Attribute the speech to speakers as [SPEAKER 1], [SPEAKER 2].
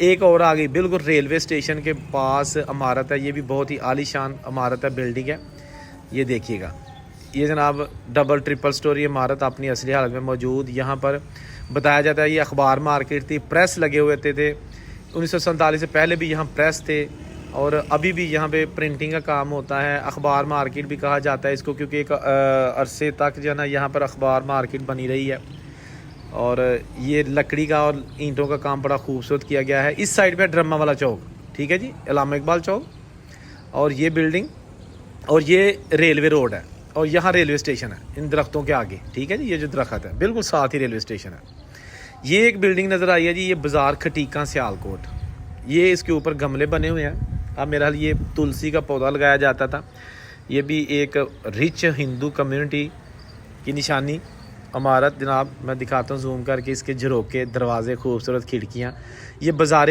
[SPEAKER 1] एक और आ गई बिल्कुल रेलवे स्टेशन के पास इमारत है, ये भी बहुत ही आलीशान इमारत है, बिल्डिंग है। ये देखिएगा, ये जनाब डबल ट्रिपल स्टोरी इमारत अपनी असली हालत में मौजूद। यहाँ पर बताया जाता है ये अखबार मार्केट थी, प्रेस लगे हुए थे 1947 से पहले भी यहाँ प्रेस थे, और अभी भी यहाँ पे प्रिंटिंग का काम होता है। अखबार मार्केट भी कहा जाता है इसको, क्योंकि एक अरसे तक जो है ना यहाँ पर अखबार मार्केट बनी रही है। और ये लकड़ी का और ईंटों का काम बड़ा खूबसूरत किया गया है। इस साइड पे ड्रामा वाला चौक, ठीक है जी, इलामा इकबाल चौक, और ये बिल्डिंग, और ये रेलवे रोड है, और यहाँ रेलवे स्टेशन है इन दरख्तों के आगे, ठीक है जी। ये जो दरख्त है बिल्कुल साथ ही रेलवे स्टेशन है। ये एक बिल्डिंग नज़र आई है जी, ये बाज़ार खटीका सियालकोट। ये इसके ऊपर गमले बने हुए हैं। अब मेरा हाल ये तुलसी का पौधा लगाया जाता था। ये भी एक रिच हिंदू कम्युनिटी की निशानी इमारत जनाब। मैं दिखाता हूँ जूम करके, इसके झरोके, दरवाजे, खूबसूरत खिड़कियाँ। ये बाज़ार